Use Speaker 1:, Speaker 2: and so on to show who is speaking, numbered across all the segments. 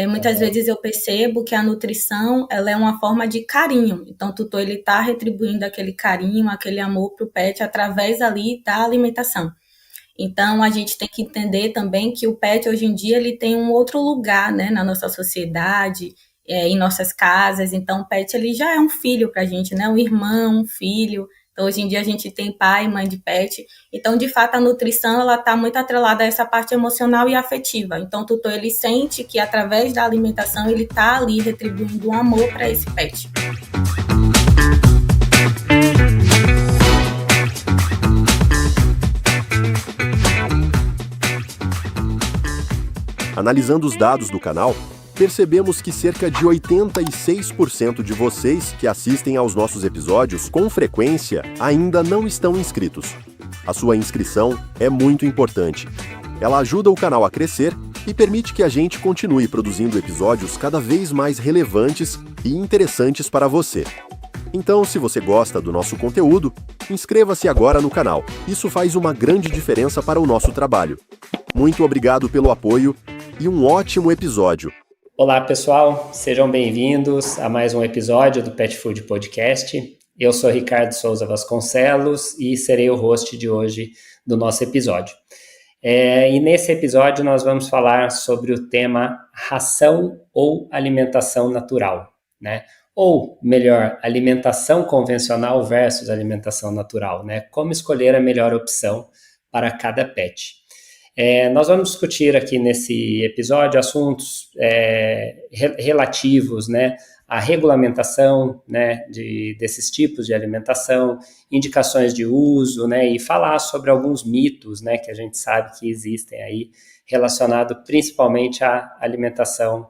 Speaker 1: Muitas vezes eu percebo que a nutrição, ela é uma forma de carinho. Então, o tutor, ele está retribuindo aquele carinho, aquele amor para o pet através ali da alimentação. Então, a gente tem que entender também que o pet, hoje em dia, ele tem um outro lugar, né, na nossa sociedade, em nossas casas. Então, o pet, ele já é um filho para a gente, né, um irmão, um filho. Então, hoje em dia, a gente tem pai e mãe de pet. Então, de fato, a nutrição, ela está muito atrelada a essa parte emocional e afetiva. Então, o tutor, ele sente que, através da alimentação, ele está ali retribuindo um amor para esse pet.
Speaker 2: Analisando os dados do canal, percebemos que cerca de 86% de vocês que assistem aos nossos episódios com frequência ainda não estão inscritos. A sua inscrição é muito importante. Ela ajuda o canal a crescer e permite que a gente continue produzindo episódios cada vez mais relevantes e interessantes para você. Então, se você gosta do nosso conteúdo, inscreva-se agora no canal. Isso faz uma grande diferença para o nosso trabalho. Muito obrigado pelo apoio e um ótimo episódio.
Speaker 3: Olá, pessoal. Sejam bem-vindos a mais um episódio do Pet Food Podcast. Eu sou Ricardo Souza Vasconcelos e serei o host de hoje do nosso episódio. E nesse episódio nós vamos falar sobre o tema ração ou alimentação natural, né? Ou, melhor, alimentação convencional versus alimentação natural, né? Como escolher a melhor opção para cada pet. Nós vamos discutir aqui nesse episódio assuntos relativos, né, à regulamentação, né, desses tipos de alimentação, indicações de uso, né, e falar sobre alguns mitos, né, que a gente sabe que existem aí, relacionado principalmente à alimentação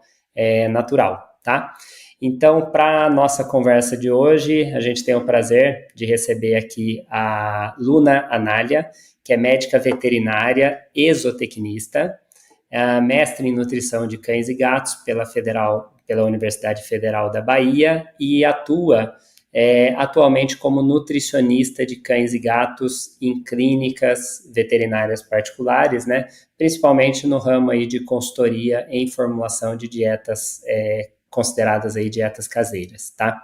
Speaker 3: natural, tá? Então, para a nossa conversa de hoje, a gente tem o prazer de receber aqui a Luna Anália, que é médica veterinária e zootecnista, mestre em nutrição de cães e gatos pela Universidade Federal da Bahia e atua atualmente como nutricionista de cães e gatos em clínicas veterinárias particulares, né? Principalmente no ramo aí de consultoria em formulação de dietas consideradas aí dietas caseiras, tá?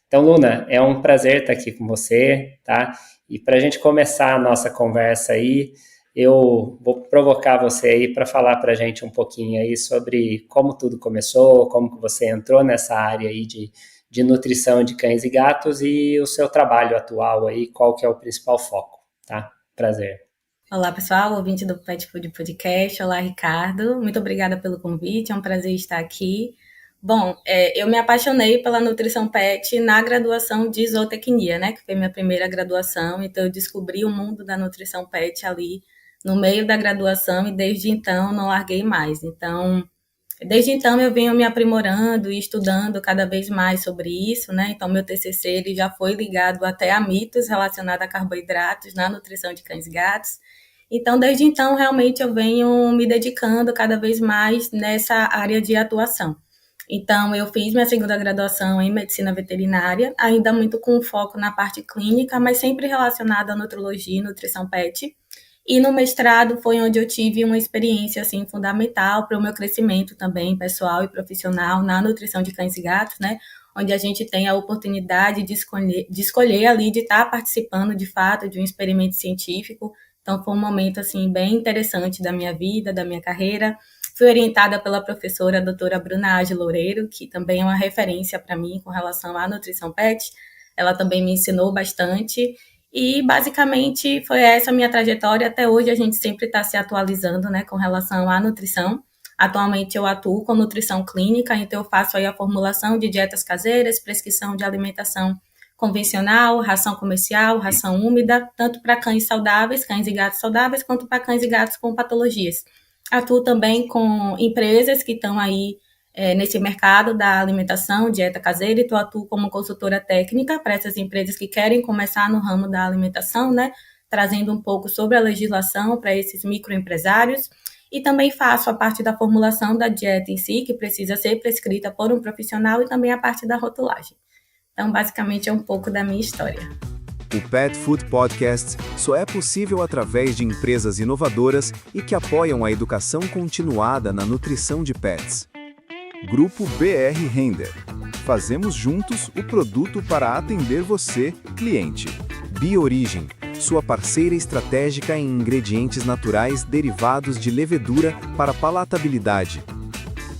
Speaker 3: Então, Luna, é um prazer estar aqui com você, tá? E para a gente começar a nossa conversa aí, eu vou provocar você aí para falar para a gente um pouquinho aí sobre como tudo começou, como que você entrou nessa área aí de nutrição de cães e gatos e o seu trabalho atual aí, qual que é o principal foco, tá? Prazer.
Speaker 1: Olá, pessoal, ouvinte do Pet Food Podcast. Olá, Ricardo. Muito obrigada pelo convite, é um prazer estar aqui. Bom, eu me apaixonei pela nutrição pet na graduação de zootecnia, né, que foi minha primeira graduação, então eu descobri o mundo da nutrição pet ali no meio da graduação e desde então não larguei mais. Então, desde então eu venho me aprimorando e estudando cada vez mais sobre isso, né, então meu TCC ele já foi ligado até a mitos relacionados a carboidratos na nutrição de cães e gatos. Então, desde então, realmente eu venho me dedicando cada vez mais nessa área de atuação. Então, eu fiz minha segunda graduação em medicina veterinária, ainda muito com foco na parte clínica, mas sempre relacionada à nutrologia e nutrição pet. E no mestrado foi onde eu tive uma experiência assim, fundamental para o meu crescimento também, pessoal e profissional, na nutrição de cães e gatos, né? Onde a gente tem a oportunidade de escolher ali, de estar participando de fato de um experimento científico. Então, foi um momento assim, bem interessante da minha vida, da minha carreira. Fui orientada pela professora a doutora Bruna Age Loureiro, que também é uma referência para mim com relação à nutrição pet. Ela também me ensinou bastante e, basicamente, foi essa a minha trajetória. Até hoje, a gente sempre está se atualizando, né, com relação à nutrição. Atualmente, eu atuo com nutrição clínica, então eu faço aí a formulação de dietas caseiras, prescrição de alimentação convencional, ração comercial, ração úmida, tanto para cães saudáveis, cães e gatos saudáveis, quanto para cães e gatos com patologias. Atuo também com empresas que estão aí nesse mercado da alimentação, dieta caseira, então atuo como consultora técnica para essas empresas que querem começar no ramo da alimentação, né, trazendo um pouco sobre a legislação para esses microempresários, e também faço a parte da formulação da dieta em si, que precisa ser prescrita por um profissional, e também a parte da rotulagem. Então, basicamente, é um pouco da minha história.
Speaker 4: O Pet Food Podcast só é possível através de empresas inovadoras e que apoiam a educação continuada na nutrição de pets. Grupo BR Render. Fazemos juntos o produto para atender você, cliente. Biorigem, sua parceira estratégica em ingredientes naturais derivados de levedura para palatabilidade.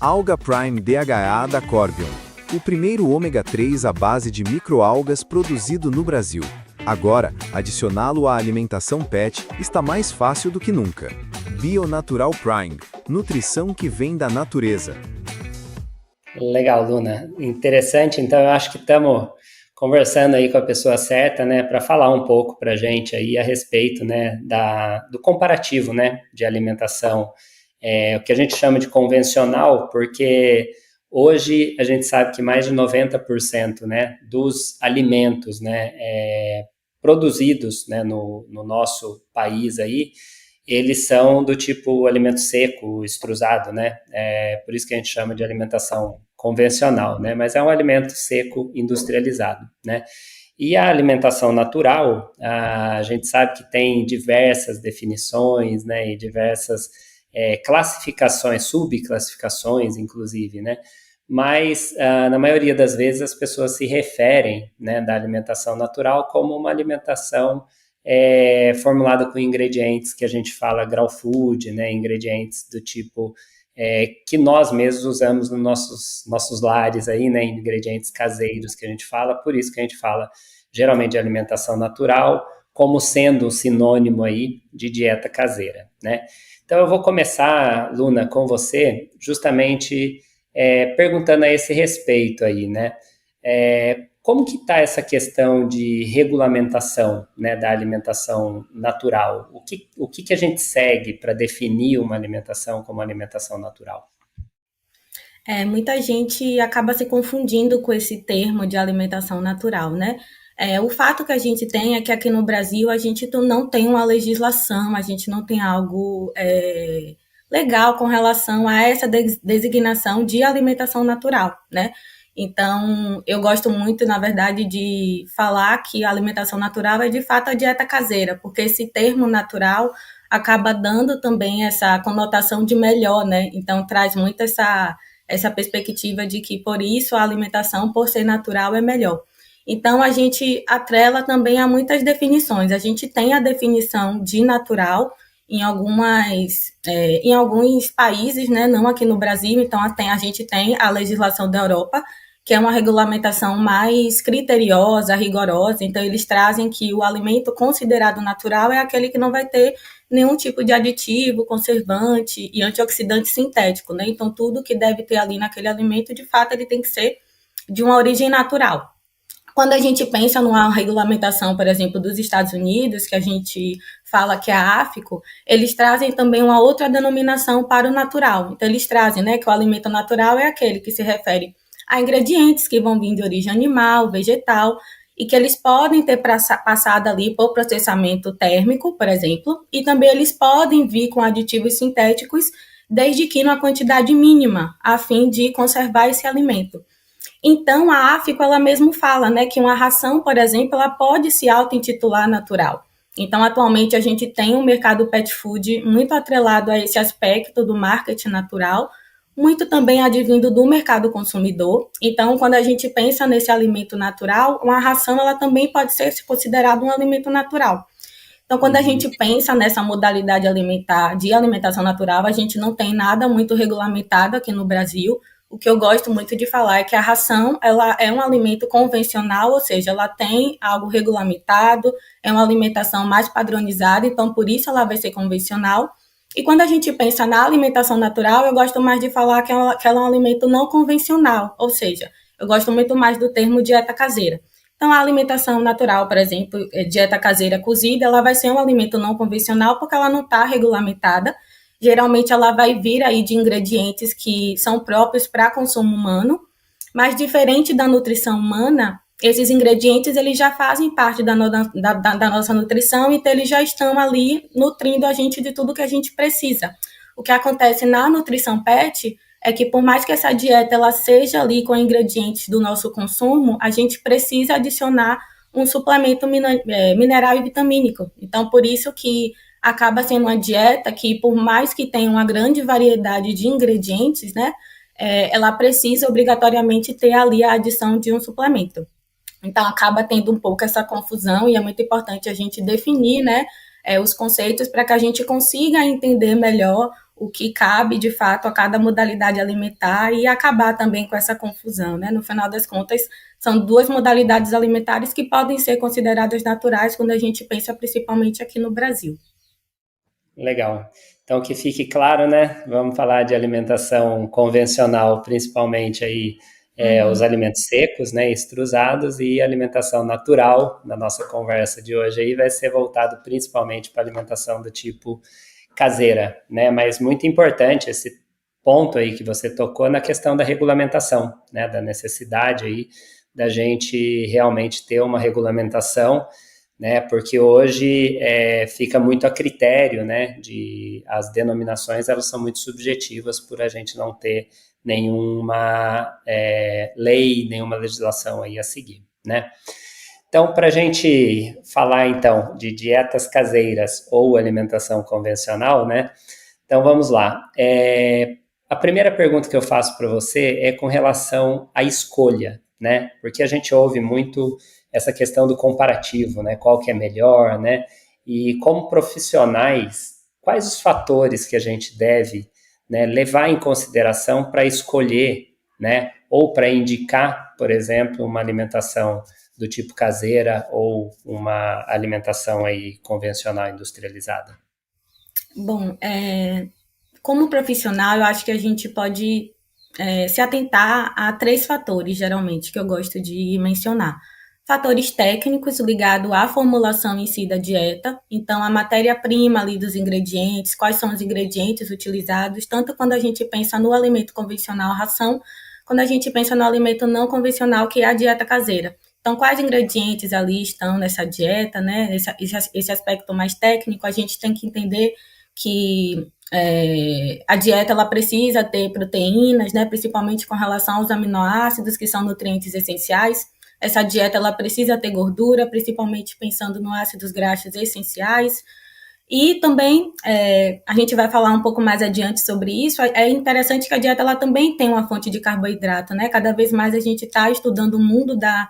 Speaker 4: Alga Prime DHA da Corbion, o primeiro ômega 3 à base de microalgas produzido no Brasil. Agora, adicioná-lo à alimentação pet está mais fácil do que nunca. Bionatural Prime, nutrição que vem da natureza.
Speaker 3: Legal, Luna. Interessante. Então, eu acho que estamos conversando aí com a pessoa certa, né, para falar um pouco para a gente aí a respeito, né, do comparativo, né, de alimentação, o que a gente chama de convencional, porque hoje a gente sabe que mais de 90%, né, dos alimentos, né, produzidos, né, no nosso país aí, eles são do tipo alimento seco, extrusado, né? Por isso que a gente chama de alimentação convencional, né? Mas é um alimento seco industrializado, né? E a alimentação natural, a gente sabe que tem diversas definições, né? E diversas classificações, subclassificações, inclusive, né? Mas, na maioria das vezes, as pessoas se referem, né, da alimentação natural como uma alimentação formulada com ingredientes que a gente fala raw food, né, ingredientes do tipo que nós mesmos usamos nos nossos lares aí, né, ingredientes caseiros que a gente fala, por isso que a gente fala geralmente de alimentação natural como sendo um sinônimo aí de dieta caseira, né. Então eu vou começar, Luna, com você, justamente perguntando a esse respeito aí, né, como que está essa questão de regulamentação, né, da alimentação natural? O que a gente segue para definir uma alimentação como alimentação natural?
Speaker 1: Muita gente acaba se confundindo com esse termo de alimentação natural, né? O fato que a gente tem é que aqui no Brasil a gente não tem uma legislação, a gente não tem algo legal com relação a essa designação de alimentação natural, né? Então, eu gosto muito, na verdade, de falar que a alimentação natural é, de fato, a dieta caseira, porque esse termo natural acaba dando também essa conotação de melhor, né? Então, traz muito essa perspectiva de que, por isso, a alimentação, por ser natural, é melhor. Então, a gente atrela também a muitas definições. A gente tem a definição de natural em alguns países, né? Não aqui no Brasil, então a gente tem a legislação da Europa, que é uma regulamentação mais criteriosa, rigorosa. Então, eles trazem que o alimento considerado natural é aquele que não vai ter nenhum tipo de aditivo, conservante e antioxidante sintético, né? Então, tudo que deve ter ali naquele alimento, de fato, ele tem que ser de uma origem natural. Quando a gente pensa numa regulamentação, por exemplo, dos Estados Unidos, que a gente fala que é a AFICO, eles trazem também uma outra denominação para o natural. Então, eles trazem, né, que o alimento natural é aquele que se refere a ingredientes que vão vir de origem animal, vegetal, e que eles podem ter passado ali por processamento térmico, por exemplo, e também eles podem vir com aditivos sintéticos, desde que numa quantidade mínima, a fim de conservar esse alimento. Então, a AFICO, ela mesmo fala, né, que uma ração, por exemplo, ela pode se auto-intitular natural. Então, atualmente, a gente tem um mercado pet food muito atrelado a esse aspecto do marketing natural, muito também advindo do mercado consumidor. Então, quando a gente pensa nesse alimento natural, uma ração ela também pode ser considerada um alimento natural. Então, quando a gente pensa nessa modalidade alimentar, de alimentação natural, a gente não tem nada muito regulamentado aqui no Brasil. O que eu gosto muito de falar é que a ração ela é um alimento convencional, ou seja, ela tem algo regulamentado, é uma alimentação mais padronizada, então por isso ela vai ser convencional. E quando a gente pensa na alimentação natural, eu gosto mais de falar que ela é um alimento não convencional, ou seja, eu gosto muito mais do termo dieta caseira. Então, a alimentação natural, por exemplo, dieta caseira cozida, ela vai ser um alimento não convencional porque ela não está regulamentada. Geralmente, ela vai vir aí de ingredientes que são próprios para consumo humano, mas diferente da nutrição humana, esses ingredientes eles já fazem parte da nossa nutrição, então eles já estão ali nutrindo a gente de tudo que a gente precisa. O que acontece na nutrição pet é que por mais que essa dieta ela seja ali com ingredientes do nosso consumo, a gente precisa adicionar um suplemento mineral e vitamínico. Então, por isso que acaba sendo uma dieta que, por mais que tenha uma grande variedade de ingredientes, né, ela precisa obrigatoriamente ter ali a adição de um suplemento. Então, acaba tendo um pouco essa confusão e é muito importante a gente definir, né, os conceitos para que a gente consiga entender melhor o que cabe, de fato, a cada modalidade alimentar e acabar também com essa confusão, né? No final das contas, são duas modalidades alimentares que podem ser consideradas naturais quando a gente pensa principalmente aqui no Brasil.
Speaker 3: Legal. Então, que fique claro, né? Vamos falar de alimentação convencional, principalmente aí os alimentos secos, né, extrusados, e alimentação natural. Na nossa conversa de hoje aí vai ser voltado principalmente para alimentação do tipo caseira, né? Mas muito importante esse ponto aí que você tocou na questão da regulamentação, né? Da necessidade aí da gente realmente ter uma regulamentação, né? Porque hoje fica muito a critério, né? As denominações, elas são muito subjetivas por a gente não ter nenhuma lei, nenhuma legislação aí a seguir, né? Então, para a gente falar, então, de dietas caseiras ou alimentação convencional, né? Então, vamos lá. A primeira pergunta que eu faço para você é com relação à escolha, né? Porque a gente ouve muito essa questão do comparativo, né? Qual que é melhor, né? E como profissionais, quais os fatores que a gente deve, né, levar em consideração para escolher, né? Ou para indicar, por exemplo, uma alimentação do tipo caseira ou uma alimentação aí convencional industrializada?
Speaker 1: Bom, como profissional, eu acho que a gente pode se atentar a 3 fatores, geralmente, que eu gosto de mencionar. Fatores técnicos ligados à formulação em si da dieta, então a matéria-prima ali dos ingredientes, quais são os ingredientes utilizados, tanto quando a gente pensa no alimento convencional, ração, quando a gente pensa no alimento não convencional, que é a dieta caseira. Então, quais ingredientes ali estão nessa dieta, né? Esse aspecto mais técnico, a gente tem que entender que a dieta ela precisa ter proteínas, né? Principalmente com relação aos aminoácidos, que são nutrientes essenciais. Essa dieta ela precisa ter gordura, principalmente pensando nos ácidos graxos essenciais. E também, a gente vai falar um pouco mais adiante sobre isso, é interessante que a dieta ela também tem uma fonte de carboidrato, né? Cada vez mais a gente está estudando o mundo da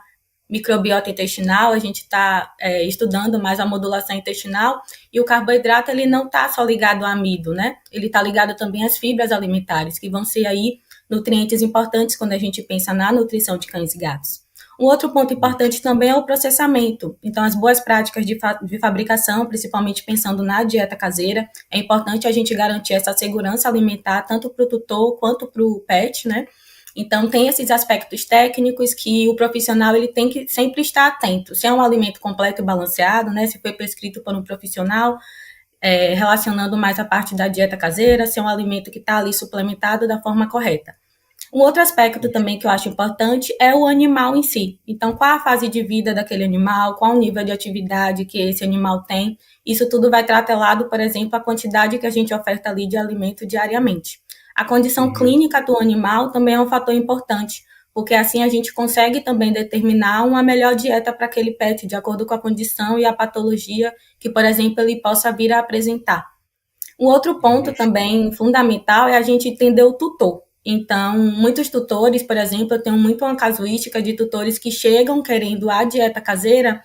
Speaker 1: microbiota intestinal, a gente está estudando mais a modulação intestinal, e o carboidrato ele não está só ligado ao amido, né? Ele está ligado também às fibras alimentares, que vão ser aí nutrientes importantes quando a gente pensa na nutrição de cães e gatos. Um outro ponto importante também é o processamento. Então, as boas práticas de fabricação, principalmente pensando na dieta caseira, é importante a gente garantir essa segurança alimentar tanto para o tutor quanto para o pet, né? Então, tem esses aspectos técnicos que o profissional ele tem que sempre estar atento. Se é um alimento completo e balanceado, né? Se foi prescrito por um profissional, relacionando mais a parte da dieta caseira, se é um alimento que está ali suplementado da forma correta. Um outro aspecto também que eu acho importante é o animal em si. Então, qual a fase de vida daquele animal, qual o nível de atividade que esse animal tem. Isso tudo vai estar atrelado, por exemplo, à quantidade que a gente oferta ali de alimento diariamente. A condição clínica do animal também é um fator importante, porque assim a gente consegue também determinar uma melhor dieta para aquele pet, de acordo com a condição e a patologia que, por exemplo, ele possa vir a apresentar. Um outro ponto também fundamental é a gente entender o tutor. Então, muitos tutores, por exemplo, eu tenho muito uma casuística de tutores que chegam querendo a dieta caseira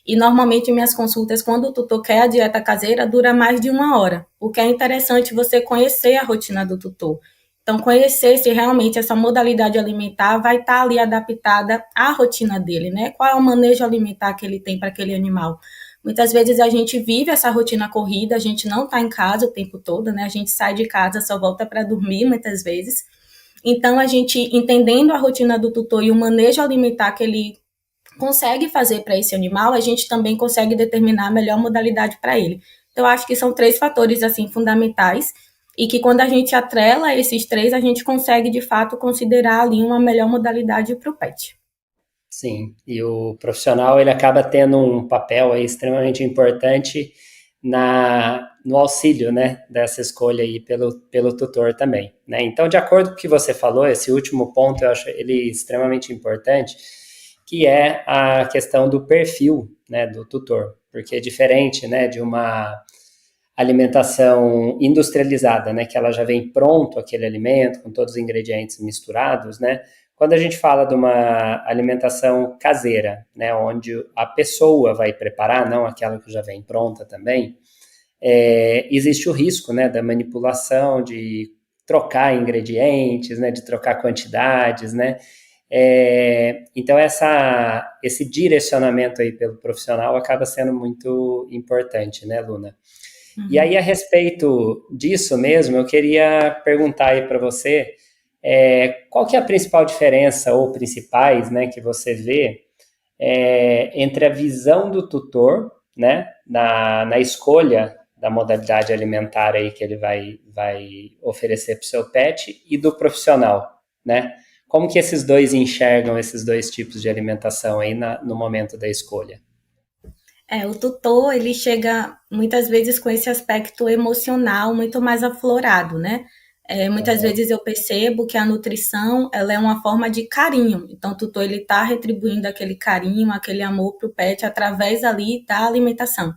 Speaker 1: e normalmente minhas consultas, quando o tutor quer a dieta caseira, dura mais de 1 hora. O que é interessante você conhecer a rotina do tutor. Então, conhecer se realmente essa modalidade alimentar vai estar ali adaptada à rotina dele, né? Qual é o manejo alimentar que ele tem para aquele animal. Muitas vezes a gente vive essa rotina corrida, a gente não está em casa o tempo todo, né? A gente sai de casa, só volta para dormir muitas vezes. Então, a gente, entendendo a rotina do tutor e o manejo alimentar que ele consegue fazer para esse animal, a gente também consegue determinar a melhor modalidade para ele. Então, eu acho que são 3 fatores, assim, fundamentais, e que quando a gente atrela esses 3, a gente consegue, de fato, considerar ali uma melhor modalidade para o pet.
Speaker 3: Sim, e o profissional ele acaba tendo um papel aí extremamente importante no auxílio, né, dessa escolha aí pelo tutor também, né? Então, de acordo com o que você falou, esse último ponto eu acho ele extremamente importante, que é a questão do perfil, né, do tutor, porque é diferente, né, de uma alimentação industrializada, né, que ela já vem pronto aquele alimento, com todos os ingredientes misturados, né, quando a gente fala de uma alimentação caseira, né, onde a pessoa vai preparar, não aquela que já vem pronta também, existe o risco, né, da manipulação, de trocar ingredientes, né, de trocar quantidades, né, então esse direcionamento aí pelo profissional acaba sendo muito importante, né, Luna? E aí, a respeito disso mesmo, eu queria perguntar aí para você, qual que é a principal diferença, ou principais, né, que você vê entre a visão do tutor, né, na escolha da modalidade alimentar aí que ele vai oferecer para o seu pet, e do profissional, né? Como que esses dois enxergam esses dois tipos de alimentação aí no momento da escolha?
Speaker 1: O tutor, ele chega muitas vezes com esse aspecto emocional muito mais aflorado, né? Muitas vezes eu percebo que a nutrição, ela é uma forma de carinho. Então, o tutor, ele está retribuindo aquele carinho, aquele amor para o pet através ali da alimentação.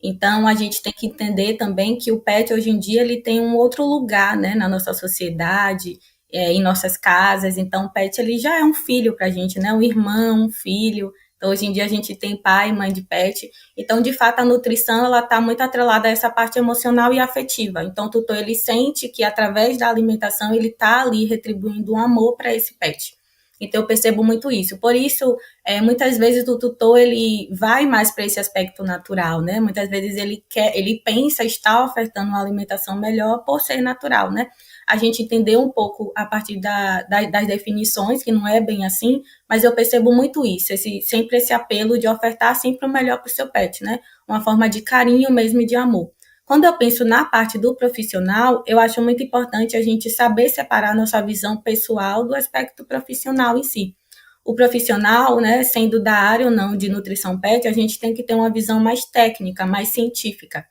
Speaker 1: Então, a gente tem que entender também que o pet, hoje em dia, ele tem um outro lugar, né, na nossa sociedade, em nossas casas. Então, o pet, ele já é um filho para a gente, né, um irmão, um filho. Então, hoje em dia, a gente tem pai e mãe de pet. Então, de fato, a nutrição, ela está muito atrelada a essa parte emocional e afetiva. Então, o tutor, ele sente que, através da alimentação, ele está ali retribuindo um amor para esse pet. Então, eu percebo muito isso. Por isso, muitas vezes o tutor, ele vai mais para esse aspecto natural, né? Muitas vezes ele pensa estar ofertando uma alimentação melhor por ser natural, né? A gente entendeu um pouco a partir das definições, que não é bem assim, mas eu percebo muito isso, sempre esse apelo de ofertar sempre o melhor para o seu pet, né? Uma forma de carinho mesmo e de amor. Quando eu penso na parte do profissional, eu acho muito importante a gente saber separar nossa visão pessoal do aspecto profissional em si. O profissional, né, sendo da área ou não de nutrição pet, a gente tem que ter uma visão mais técnica, mais científica.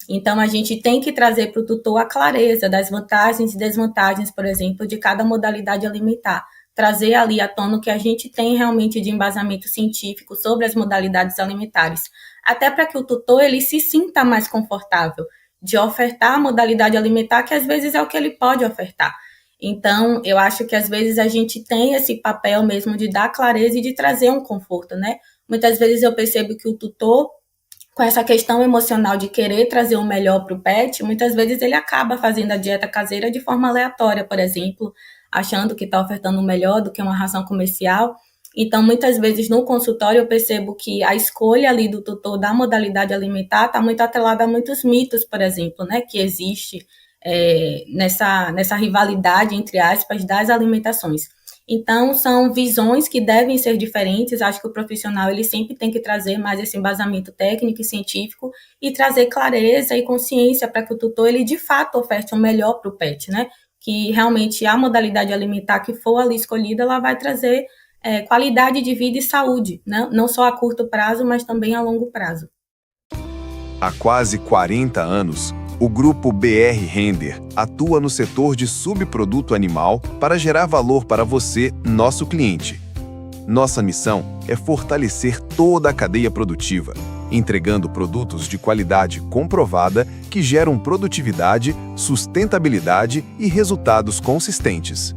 Speaker 1: Então, a gente tem que trazer para o tutor a clareza das vantagens e desvantagens, por exemplo, de cada modalidade alimentar. Trazer ali à tona o que a gente tem realmente de embasamento científico sobre as modalidades alimentares. Até para que o tutor ele se sinta mais confortável de ofertar a modalidade alimentar, que às vezes é o que ele pode ofertar. Então, eu acho que às vezes a gente tem esse papel mesmo de dar clareza e de trazer um conforto, né? Muitas vezes eu percebo que o tutor, com essa questão emocional de querer trazer o melhor para o pet, muitas vezes ele acaba fazendo a dieta caseira de forma aleatória, por exemplo, achando que está ofertando o melhor do que uma ração comercial. Então, muitas vezes no consultório eu percebo que a escolha ali do tutor da modalidade alimentar está muito atrelada a muitos mitos, por exemplo, né, que existe nessa rivalidade, entre aspas, das alimentações. Então, são visões que devem ser diferentes. Acho que o profissional ele sempre tem que trazer mais esse embasamento técnico e científico e trazer clareza e consciência para que o tutor, ele de fato oferte o melhor para o pet, né? Que realmente a modalidade alimentar que for ali escolhida, ela vai trazer qualidade de vida e saúde, né? Não só a curto prazo, mas também a longo prazo.
Speaker 4: Há quase 40 anos, o Grupo BR Render atua no setor de subproduto animal para gerar valor para você, nosso cliente. Nossa missão é fortalecer toda a cadeia produtiva, entregando produtos de qualidade comprovada que geram produtividade, sustentabilidade e resultados consistentes.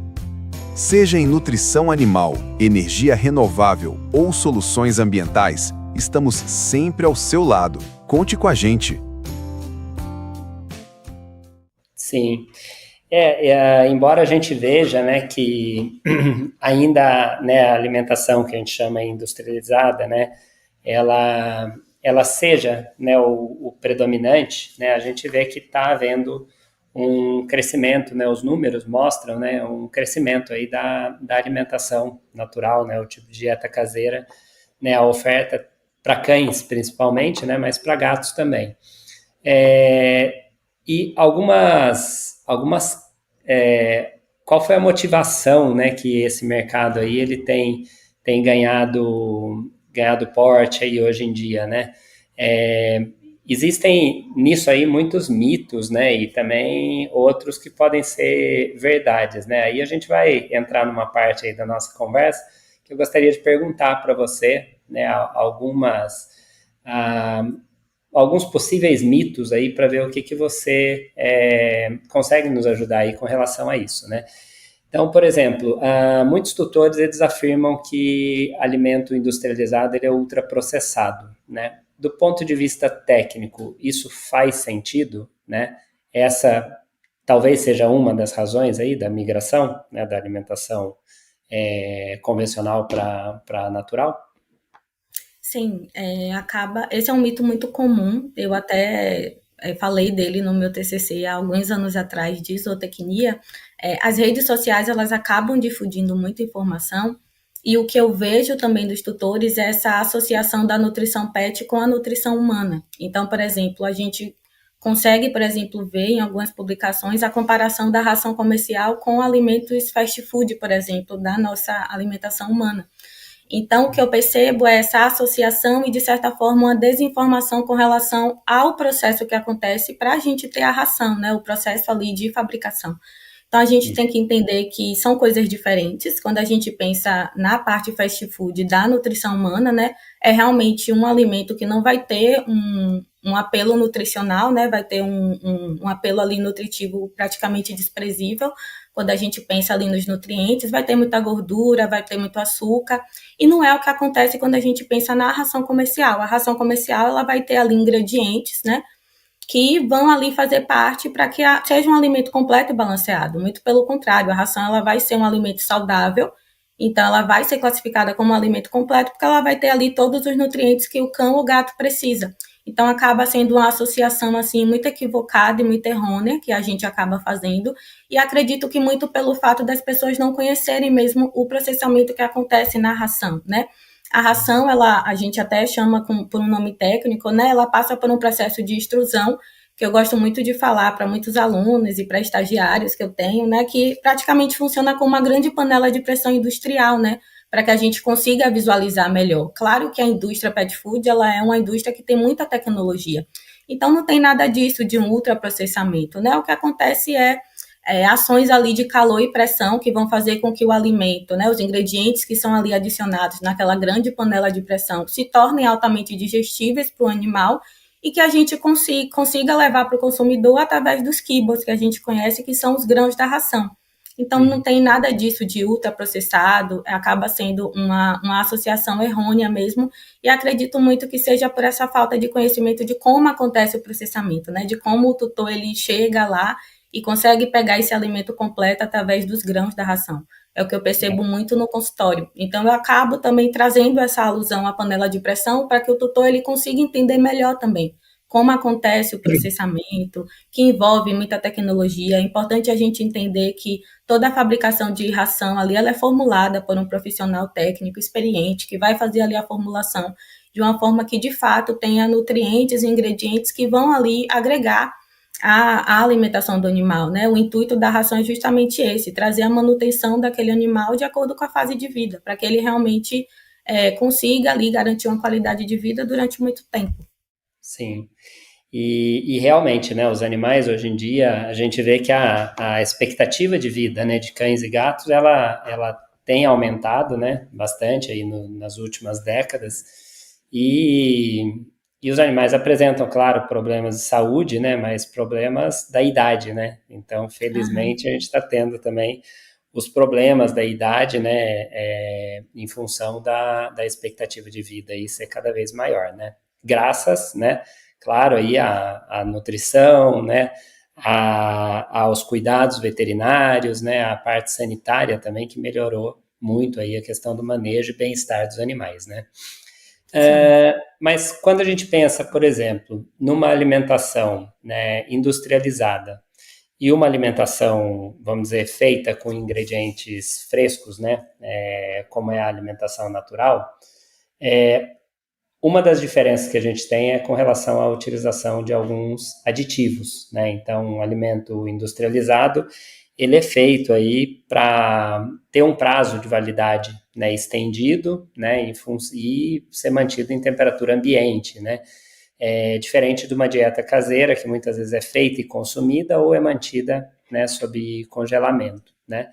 Speaker 4: Seja em nutrição animal, energia renovável ou soluções ambientais, estamos sempre ao seu lado. Conte com a gente.
Speaker 3: Sim. Embora a gente veja, né, que ainda, né, a alimentação que a gente chama industrializada, né, ela seja, né, o predominante, né, a gente vê que está havendo um crescimento, né, os números mostram, né, um crescimento aí da alimentação natural, né, o tipo de dieta caseira, né, a oferta para cães principalmente, né, mas para gatos também. E qual foi a motivação, né, que esse mercado aí ele tem ganhado porte aí hoje em dia, né? Existem nisso aí muitos mitos, né, e também outros que podem ser verdades, né? Aí a gente vai entrar numa parte aí da nossa conversa que eu gostaria de perguntar para você, né, algumas alguns possíveis mitos aí para ver o que você consegue nos ajudar aí com relação a isso, né? Então, por exemplo, muitos tutores eles afirmam que alimento industrializado ele é ultraprocessado, né? Do ponto de vista técnico, isso faz sentido, né? Essa talvez seja uma das razões aí da migração, né, da alimentação convencional para natural?
Speaker 1: Sim, acaba. Esse é um mito muito comum. Eu até falei dele no meu TCC há alguns anos atrás de zootecnia. As redes sociais elas acabam difundindo muita informação e o que eu vejo também dos tutores é essa associação da nutrição pet com a nutrição humana. Então, por exemplo, a gente consegue, por exemplo, ver em algumas publicações a comparação da ração comercial com alimentos fast food, por exemplo, da nossa alimentação humana. Então, o que eu percebo é essa associação e, de certa forma, uma desinformação com relação ao processo que acontece para a gente ter a ração, né? O processo ali de fabricação. Então, a gente tem que entender que são coisas diferentes. Quando a gente pensa na parte fast food da nutrição humana, né? É realmente um alimento que não vai ter um apelo nutricional, né? Vai ter um apelo ali nutritivo praticamente desprezível. Quando a gente pensa ali nos nutrientes, vai ter muita gordura, vai ter muito açúcar, e não é o que acontece quando a gente pensa na ração comercial. A ração comercial, ela vai ter ali ingredientes, né, que vão ali fazer parte para que seja um alimento completo e balanceado. Muito pelo contrário, a ração ela vai ser um alimento saudável, então ela vai ser classificada como um alimento completo porque ela vai ter ali todos os nutrientes que o cão ou o gato precisa. Então acaba sendo uma associação assim muito equivocada e muito errônea que a gente acaba fazendo, e acredito que muito pelo fato das pessoas não conhecerem mesmo o processamento que acontece na ração, né? A ração, a gente até chama por um nome técnico, né? Ela passa por um processo de extrusão, que eu gosto muito de falar para muitos alunos e para estagiários que eu tenho, né? Que praticamente funciona como uma grande panela de pressão industrial, né? Para que a gente consiga visualizar melhor. Claro que a indústria pet food, ela é uma indústria que tem muita tecnologia. Então, não tem nada disso de um ultraprocessamento, né? O que acontece ações ali de calor e pressão que vão fazer com que o alimento, né, os ingredientes que são ali adicionados naquela grande panela de pressão se tornem altamente digestíveis para o animal e que a gente consiga levar para o consumidor através dos kibbles que a gente conhece, que são os grãos da ração. Então, não tem nada disso de ultraprocessado, acaba sendo uma associação errônea mesmo, e acredito muito que seja por essa falta de conhecimento de como acontece o processamento, né, de como o tutor ele chega lá e consegue pegar esse alimento completo através dos grãos da ração. É o que eu percebo muito no consultório. Então, eu acabo também trazendo essa alusão à panela de pressão para que o tutor ele consiga entender melhor também como acontece o processamento, que envolve muita tecnologia. É importante a gente entender que toda a fabricação de ração ali ela é formulada por um profissional técnico experiente, que vai fazer ali a formulação de uma forma que, de fato, tenha nutrientes e ingredientes que vão ali agregar a alimentação do animal, né? O intuito da ração é justamente esse, trazer a manutenção daquele animal de acordo com a fase de vida, para que ele realmente consiga ali garantir uma qualidade de vida durante muito tempo.
Speaker 3: Sim. E realmente, né, os animais hoje em dia, a gente vê que a expectativa de vida, né, de cães e gatos, ela tem aumentado, né, bastante aí nas últimas décadas, e os animais apresentam, claro, problemas de saúde, né, mas problemas da idade, né, então, felizmente, a gente está tendo também os problemas da idade, né, em função da expectativa de vida aí ser cada vez maior, né, graças, né, claro, aí a nutrição, né, aos cuidados veterinários, né, a parte sanitária também que melhorou muito aí a questão do manejo e bem-estar dos animais, né. Mas quando a gente pensa, por exemplo, numa alimentação, né, industrializada e uma alimentação, vamos dizer, feita com ingredientes frescos, né, como é a alimentação natural, uma das diferenças que a gente tem é com relação à utilização de alguns aditivos, né? Então, um alimento industrializado, ele é feito aí para ter um prazo de validade, né, estendido, né, e ser mantido em temperatura ambiente, né? Diferente de uma dieta caseira, que muitas vezes é feita e consumida ou é mantida, né, sob congelamento, né?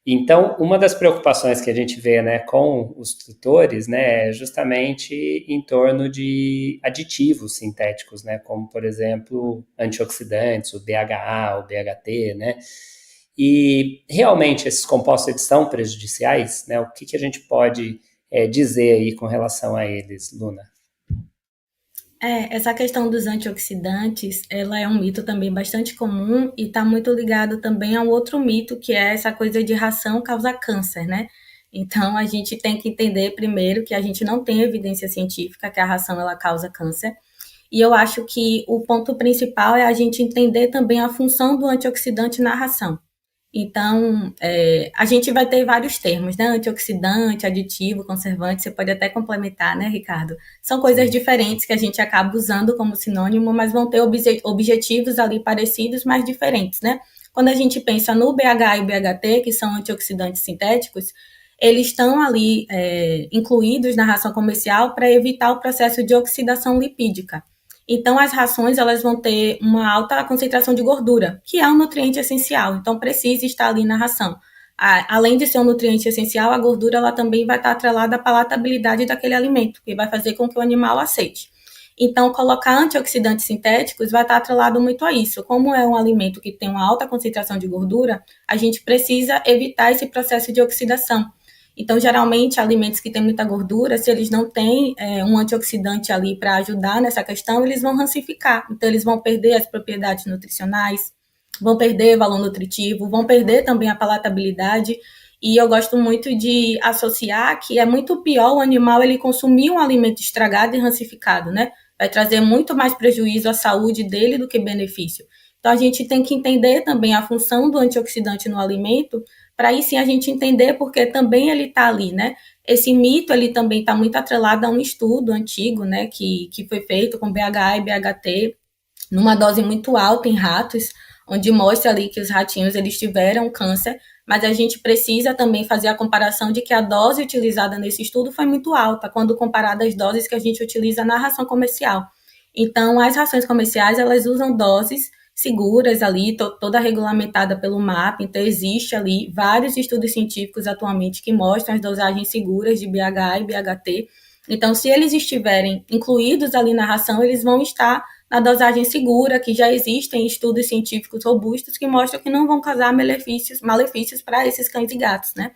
Speaker 3: Então, uma das preocupações que a gente vê, né, com os tutores, né, é justamente em torno de aditivos sintéticos, né, como, por exemplo, antioxidantes, o BHA, o BHT, né, e realmente esses compostos eles são prejudiciais, né, o que a gente pode dizer aí com relação a eles, Luna?
Speaker 1: Essa questão dos antioxidantes, ela é um mito também bastante comum e está muito ligado também a um outro mito, que é essa coisa de ração causa câncer, né? Então, a gente tem que entender primeiro que a gente não tem evidência científica que a ração ela causa câncer. E eu acho que o ponto principal é a gente entender também a função do antioxidante na ração. Então, a gente vai ter vários termos, né? Antioxidante, aditivo, conservante, você pode até complementar, né, Ricardo? São coisas
Speaker 3: Sim.
Speaker 1: diferentes que a gente acaba usando como sinônimo, mas vão ter objetivos ali parecidos, mas diferentes, né? Quando a gente pensa no BH e o BHT, que são antioxidantes sintéticos, eles estão ali incluídos na ração comercial para evitar o processo de oxidação lipídica. Então, as rações elas vão ter uma alta concentração de gordura, que é um nutriente essencial, então precisa estar ali na ração. Além de ser um nutriente essencial, a gordura ela também vai estar atrelada à palatabilidade daquele alimento, que vai fazer com que o animal aceite. Então, colocar antioxidantes sintéticos vai estar atrelado muito a isso. Como é um alimento que tem uma alta concentração de gordura, a gente precisa evitar esse processo de oxidação. Então, geralmente, alimentos que têm muita gordura, se eles não têm um antioxidante ali para ajudar nessa questão, eles vão rancificar. Então, eles vão perder as propriedades nutricionais, vão perder valor nutritivo, vão perder também a palatabilidade. E eu gosto muito de associar que é muito pior o animal ele consumir um alimento estragado e rancificado, né? Vai trazer muito mais prejuízo à saúde dele do que benefício. Então, a gente tem que entender também a função do antioxidante no alimento, para aí sim a gente entender porque também ele está ali, né? Esse mito ele também está muito atrelado a um estudo antigo, né, que foi feito com BHA e BHT numa dose muito alta em ratos, onde mostra ali que os ratinhos eles tiveram câncer, mas a gente precisa também fazer a comparação de que a dose utilizada nesse estudo foi muito alta, quando comparada às doses que a gente utiliza na ração comercial. Então, as rações comerciais, elas usam doses seguras ali, toda regulamentada pelo MAP, então existe ali vários estudos científicos atualmente que mostram as dosagens seguras de BHA e BHT. Então, se eles estiverem incluídos ali na ração, eles vão estar na dosagem segura, que já existem estudos científicos robustos que mostram que não vão causar malefícios para esses cães e gatos, né?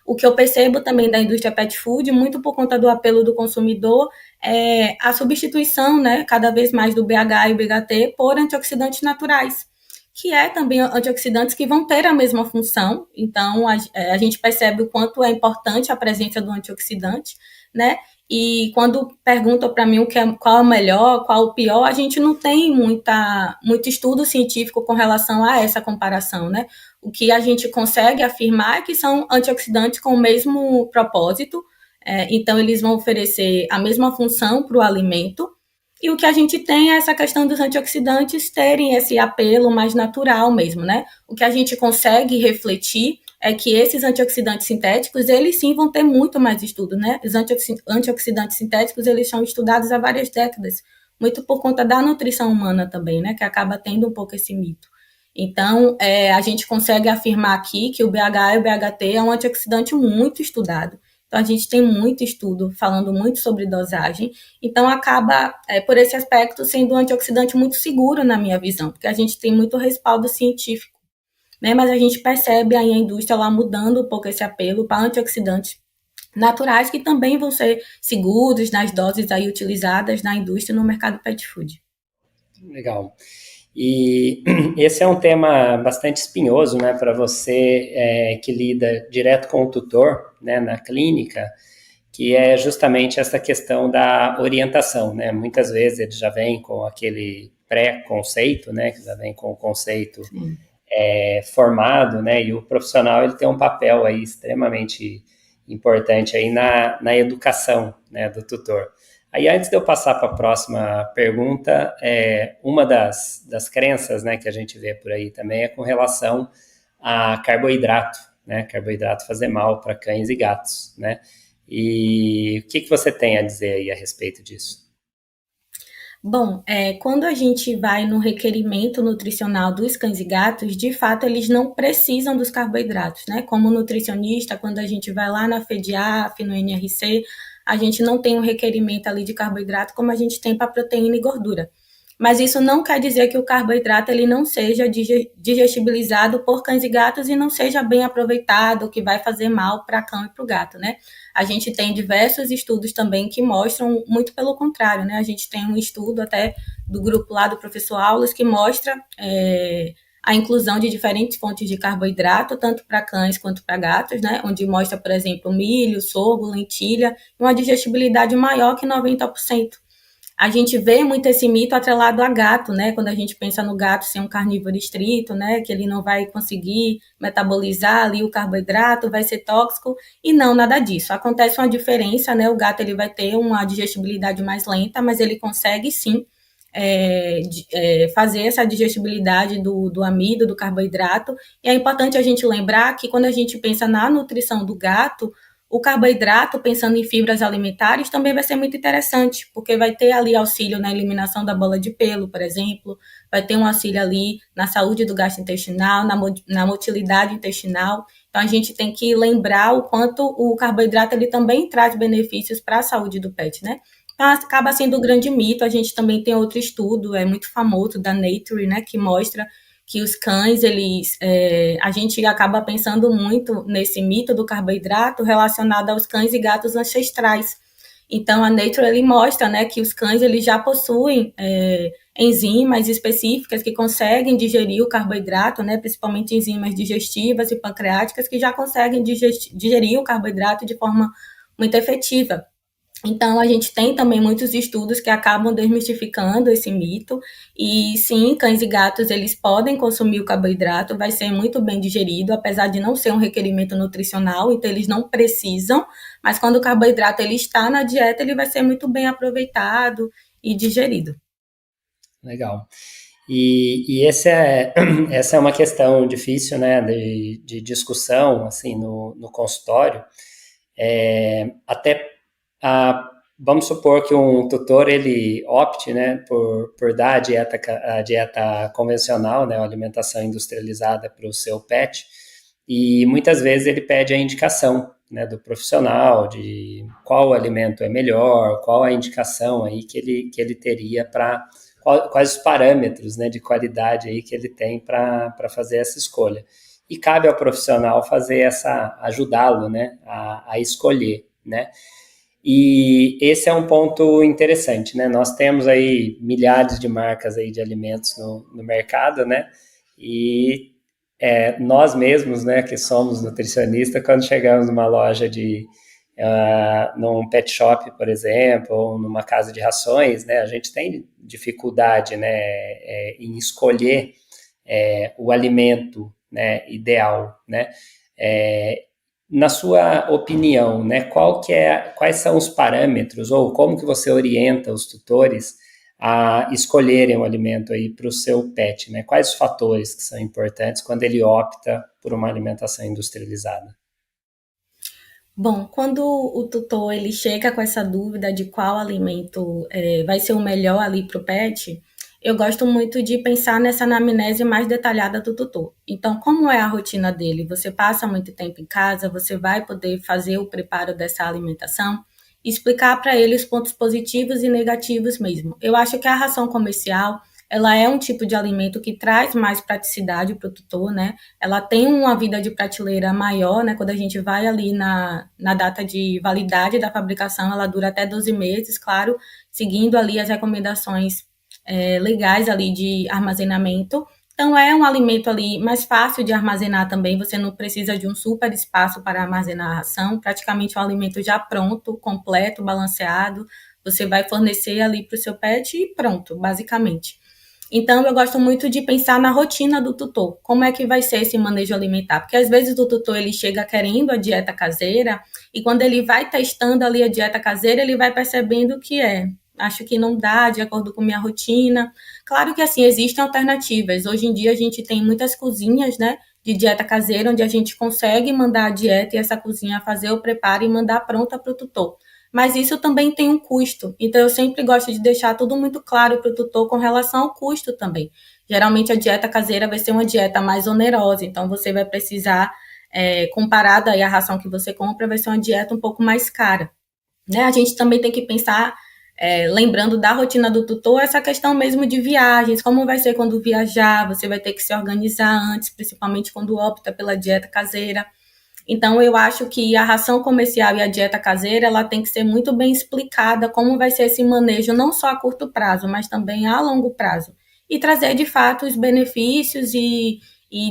Speaker 1: O que eu percebo também da indústria pet food, muito por conta do apelo do consumidor, é a substituição, né, cada vez mais do BH e o BHT por antioxidantes naturais, que é também antioxidantes que vão ter a mesma função. Então, a gente percebe o quanto é importante a presença do antioxidante, né? E quando perguntam para mim qual é o melhor, qual o pior, a gente não tem muito estudo científico com relação a essa comparação, né? O que a gente consegue afirmar é que são antioxidantes com o mesmo propósito, então eles vão oferecer a mesma função para o alimento, e o que a gente tem é essa questão dos antioxidantes terem esse apelo mais natural mesmo, né? O que a gente consegue refletir é que esses antioxidantes sintéticos, eles sim vão ter muito mais estudo, né? Os antioxidantes sintéticos, eles são estudados há várias décadas, muito por conta da nutrição humana também, né? Que acaba tendo um pouco esse mito. Então, a gente consegue afirmar aqui que o BH e o BHT é um antioxidante muito estudado. Então, a gente tem muito estudo falando muito sobre dosagem. Então, acaba, por esse aspecto, sendo um antioxidante muito seguro, na minha visão, porque a gente tem muito respaldo científico, né? Mas a gente percebe aí a indústria lá mudando um pouco esse apelo para antioxidantes naturais que também vão ser seguros nas doses aí utilizadas na indústria no mercado pet food.
Speaker 3: Legal. E esse é um tema bastante espinhoso, né, para você que lida direto com o tutor, né, na clínica, que é justamente essa questão da orientação, né? Muitas vezes ele já vem com aquele pré-conceito, né, que já vem com o conceito formado, né, e o profissional ele tem um papel aí extremamente importante aí na educação, né, do tutor. Aí, antes de eu passar para a próxima pergunta, uma das crenças, né, que a gente vê por aí também é com relação a carboidrato, né? Carboidrato fazer mal para cães e gatos, né? E o que você tem a dizer aí a respeito disso?
Speaker 1: Bom, quando a gente vai no requerimento nutricional dos cães e gatos, de fato eles não precisam dos carboidratos, né? Como nutricionista, quando a gente vai lá na FEDIAF, no NRC, a gente não tem um requerimento ali de carboidrato como a gente tem para proteína e gordura. Mas isso não quer dizer que o carboidrato ele não seja digestibilizado por cães e gatos e não seja bem aproveitado, que vai fazer mal para cão e para o gato, né? A gente tem diversos estudos também que mostram muito pelo contrário, né? A gente tem um estudo até do grupo lá do professor Aulas que mostra a inclusão de diferentes fontes de carboidrato, tanto para cães quanto para gatos, né? Onde mostra, por exemplo, milho, sorgo, lentilha, uma digestibilidade maior que 90%. A gente vê muito esse mito atrelado a gato, né? Quando a gente pensa no gato ser um carnívoro estrito, né? Que ele não vai conseguir metabolizar ali o carboidrato, vai ser tóxico. E não, nada disso. Acontece uma diferença, né? O gato ele vai ter uma digestibilidade mais lenta, mas ele consegue sim fazer essa digestibilidade do amido, do carboidrato. E é importante a gente lembrar que quando a gente pensa na nutrição do gato, o carboidrato, pensando em fibras alimentares, também vai ser muito interessante, porque vai ter ali auxílio na eliminação da bola de pelo, por exemplo, vai ter um auxílio ali na saúde do gastrointestinal, na motilidade intestinal. Então, a gente tem que lembrar o quanto o carboidrato ele também traz benefícios para a saúde do pet, né? Então, acaba sendo um grande mito. A gente também tem outro estudo, é muito famoso, da Nature, né, que mostra que os cães, a gente acaba pensando muito nesse mito do carboidrato relacionado aos cães e gatos ancestrais. Então, a Nature ele mostra, né, que os cães eles já possuem enzimas específicas que conseguem digerir o carboidrato, né, principalmente enzimas digestivas e pancreáticas que já conseguem digerir o carboidrato de forma muito efetiva. Então, a gente tem também muitos estudos que acabam desmistificando esse mito. E sim, cães e gatos, eles podem consumir o carboidrato, vai ser muito bem digerido, apesar de não ser um requerimento nutricional, então eles não precisam, mas quando o carboidrato ele está na dieta, ele vai ser muito bem aproveitado e digerido.
Speaker 3: Legal. E essa é uma questão difícil, né, de discussão, assim, no consultório. Até vamos supor que um tutor ele opte, né, por dar a dieta convencional, né, a alimentação industrializada para o seu pet, e muitas vezes ele pede a indicação, né, do profissional de qual alimento é melhor, qual a indicação aí que ele teria para quais os parâmetros, né, de qualidade aí que ele tem para fazer essa escolha. E cabe ao profissional ajudá-lo, né, a escolher, né. E esse é um ponto interessante, né? Nós temos aí milhares de marcas aí de alimentos no mercado, né? E nós mesmos, né, que somos nutricionistas, quando chegamos numa loja num pet shop, por exemplo, ou numa casa de rações, né, a gente tem dificuldade, né, em escolher o alimento, né, ideal, né? Na sua opinião, né, quais são os parâmetros ou como que você orienta os tutores a escolherem o alimento aí para o seu pet, né? Quais os fatores que são importantes quando ele opta por uma alimentação industrializada?
Speaker 1: Bom, quando o tutor ele chega com essa dúvida de qual alimento vai ser o melhor ali para o pet, eu gosto muito de pensar nessa anamnese mais detalhada do tutor. Então, como é a rotina dele? Você passa muito tempo em casa, você vai poder fazer o preparo dessa alimentação, explicar para ele os pontos positivos e negativos mesmo. Eu acho que a ração comercial, ela é um tipo de alimento que traz mais praticidade para o tutor, né? Ela tem uma vida de prateleira maior, né? Quando a gente vai ali na data de validade da fabricação, ela dura até 12 meses, claro, seguindo ali as recomendações legais ali de armazenamento. Então, é um alimento ali mais fácil de armazenar também, você não precisa de um super espaço para armazenar a ração, praticamente um alimento já pronto, completo, balanceado, você vai fornecer ali para o seu pet e pronto, basicamente. Então, eu gosto muito de pensar na rotina do tutor, como é que vai ser esse manejo alimentar, porque às vezes o tutor ele chega querendo a dieta caseira e quando ele vai testando ali a dieta caseira, ele vai percebendo que acho que não dá de acordo com minha rotina. Claro que, assim, existem alternativas. Hoje em dia, a gente tem muitas cozinhas, né, de dieta caseira, onde a gente consegue mandar a dieta e essa cozinha fazer o preparo e mandar pronta para o tutor. mas isso também tem um custo. Então, eu sempre gosto de deixar tudo muito claro para o tutor com relação ao custo também. Geralmente, a dieta caseira vai ser uma dieta mais onerosa, então você vai precisar, comparada aí à ração que você compra, vai ser uma dieta um pouco mais cara. Né? A gente também tem que pensar, lembrando da rotina do tutor, essa questão mesmo de viagens, como vai ser quando viajar, você vai ter que se organizar antes, principalmente quando opta pela dieta caseira. Então, eu acho que a ração comercial e a dieta caseira, ela tem que ser muito bem explicada como vai ser esse manejo, não só a curto prazo, mas também a longo prazo. E trazer, de fato, os benefícios e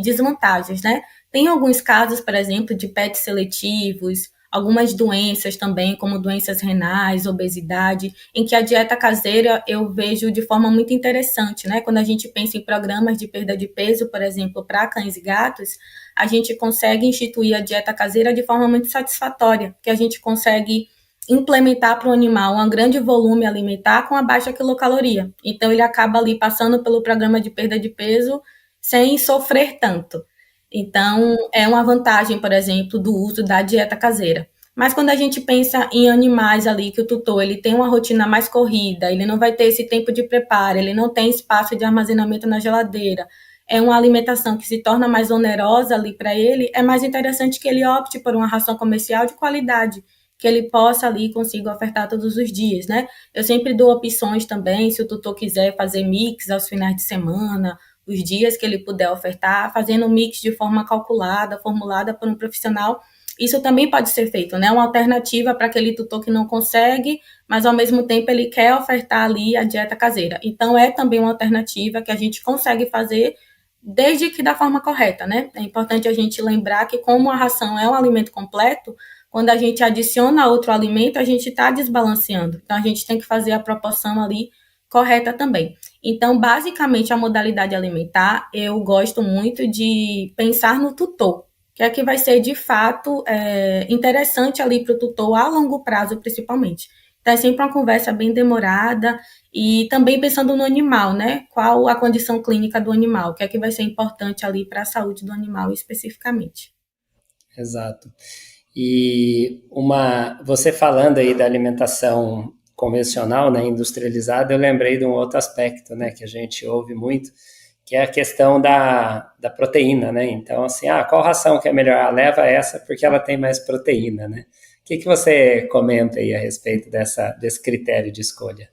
Speaker 1: desvantagens, né? Tem alguns casos, por exemplo, de PET seletivos, algumas doenças também, como doenças renais, obesidade, em que a dieta caseira eu vejo de forma muito interessante, né? Quando a gente pensa em programas de perda de peso, por exemplo, para cães e gatos, a gente consegue instituir a dieta caseira de forma muito satisfatória, que a gente consegue implementar para o animal um grande volume alimentar com a baixa quilocaloria. Então, ele acaba ali passando pelo programa de perda de peso sem sofrer tanto. Então, é uma vantagem, por exemplo, do uso da dieta caseira. Mas quando a gente pensa em animais ali, que o tutor ele tem uma rotina mais corrida, ele não vai ter esse tempo de preparo, ele não tem espaço de armazenamento na geladeira, é uma alimentação que se torna mais onerosa ali para ele, é mais interessante que ele opte por uma ração comercial de qualidade, que ele possa ali consiga ofertar todos os dias, né? Eu sempre dou opções também, se o tutor quiser fazer mix aos finais de semana, os dias que ele puder ofertar, fazendo um mix de forma calculada, formulada por um profissional. Isso também pode ser feito, né? Uma alternativa para aquele tutor que não consegue, mas ao mesmo tempo ele quer ofertar ali a dieta caseira. Então, é também uma alternativa que a gente consegue fazer desde que da forma correta, né? É importante a gente lembrar que como a ração é um alimento completo, quando a gente adiciona outro alimento, a gente está desbalanceando. Então, a gente tem que fazer a proporção ali correta também. Então, basicamente, a modalidade alimentar, eu gosto muito de pensar no tutor, que é que vai ser, de fato, interessante ali para o tutor a longo prazo, principalmente. Então, é sempre uma conversa bem demorada e também pensando no animal, né? Qual a condição clínica do animal, o que é que vai ser importante ali para a saúde do animal especificamente.
Speaker 3: Exato. E você falando aí da alimentação convencional, né, industrializada, eu lembrei de um outro aspecto, né, que a gente ouve muito, que é a questão da proteína, né? Então, assim, qual ração que é melhor? Leva essa porque ela tem mais proteína, né? O que você comenta aí a respeito desse critério de escolha?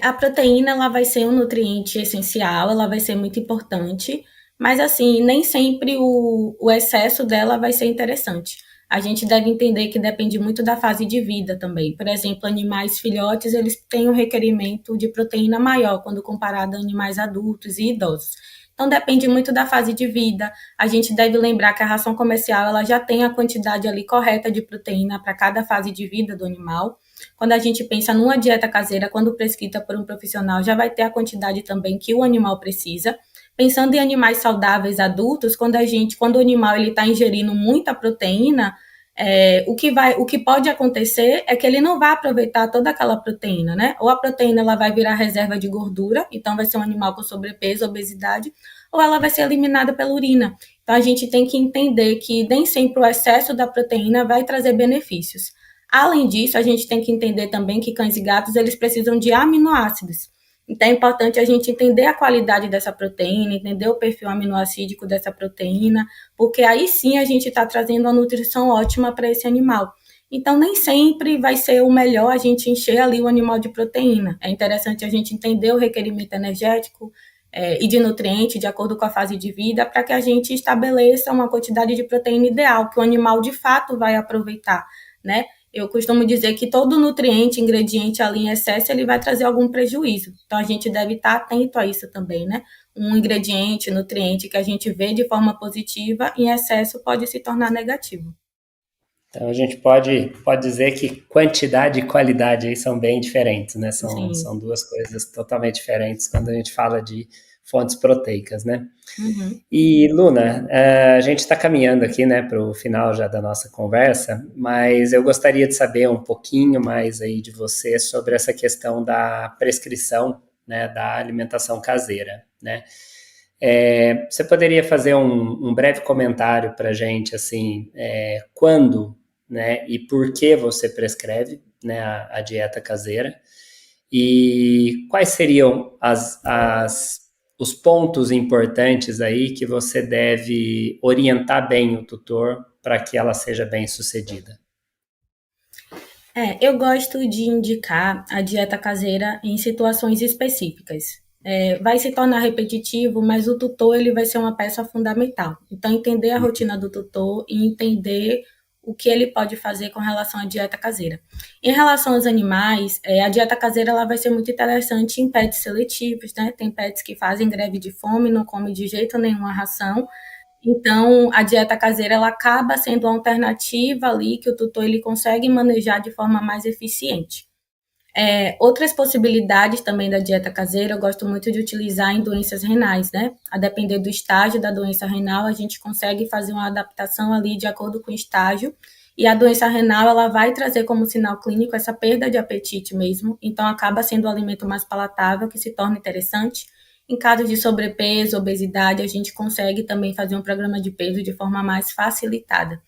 Speaker 1: A proteína ela vai ser um nutriente essencial, ela vai ser muito importante, mas assim, nem sempre o excesso dela vai ser interessante. A gente deve entender que depende muito da fase de vida também. Por exemplo, animais filhotes, eles têm um requerimento de proteína maior quando comparado a animais adultos e idosos. Então, depende muito da fase de vida. A gente deve lembrar que a ração comercial ela já tem a quantidade ali correta de proteína para cada fase de vida do animal. Quando a gente pensa numa dieta caseira, quando prescrita por um profissional, já vai ter a quantidade também que o animal precisa. Pensando em animais saudáveis adultos, quando o animal ele está ingerindo muita proteína, o que pode acontecer é que ele não vai aproveitar toda aquela proteína, né? Ou a proteína ela vai virar reserva de gordura, então vai ser um animal com sobrepeso, obesidade, ou ela vai ser eliminada pela urina. Então a gente tem que entender que nem sempre o excesso da proteína vai trazer benefícios. Além disso, a gente tem que entender também que cães e gatos eles precisam de aminoácidos. Então é importante a gente entender a qualidade dessa proteína, entender o perfil aminoácidico dessa proteína, porque aí sim a gente está trazendo uma nutrição ótima para esse animal. Então nem sempre vai ser o melhor a gente encher ali o animal de proteína. É interessante a gente entender o requerimento energético e de nutriente de acordo com a fase de vida, para que a gente estabeleça uma quantidade de proteína ideal, que o animal de fato vai aproveitar, né? Eu costumo dizer que todo nutriente, ingrediente ali em excesso, ele vai trazer algum prejuízo. Então, a gente deve estar atento a isso também, né? Um ingrediente, nutriente que a gente vê de forma positiva, em excesso pode se tornar negativo.
Speaker 3: Então, a gente pode dizer que quantidade e qualidade aí são bem diferentes, né? São duas coisas totalmente diferentes quando a gente fala de fontes proteicas, né?
Speaker 1: Uhum.
Speaker 3: E, Luna, a gente está caminhando aqui, né, para o final já da nossa conversa, mas eu gostaria de saber um pouquinho mais aí de você sobre essa questão da prescrição, né, da alimentação caseira, né? Você poderia fazer um breve comentário para a gente, assim, quando né, e por que você prescreve, né, a dieta caseira, e quais seriam os pontos importantes aí que você deve orientar bem o tutor para que ela seja bem sucedida.
Speaker 1: Eu gosto de indicar a dieta caseira em situações específicas. Vai se tornar repetitivo, mas o tutor ele vai ser uma peça fundamental. Então, entender a rotina do tutor e entender o que ele pode fazer com relação à dieta caseira. Em relação aos animais, a dieta caseira ela vai ser muito interessante em pets seletivos, né? Tem pets que fazem greve de fome, não comem de jeito nenhum a ração, então, a dieta caseira ela acaba sendo uma alternativa ali que o tutor ele consegue manejar de forma mais eficiente. Outras possibilidades também da dieta caseira, eu gosto muito de utilizar em doenças renais, né? A depender do estágio da doença renal, a gente consegue fazer uma adaptação ali de acordo com o estágio. E a doença renal, ela vai trazer como sinal clínico essa perda de apetite mesmo. Então, acaba sendo um alimento mais palatável, que se torna interessante. Em caso de sobrepeso, obesidade, a gente consegue também fazer um programa de peso de forma mais facilitada.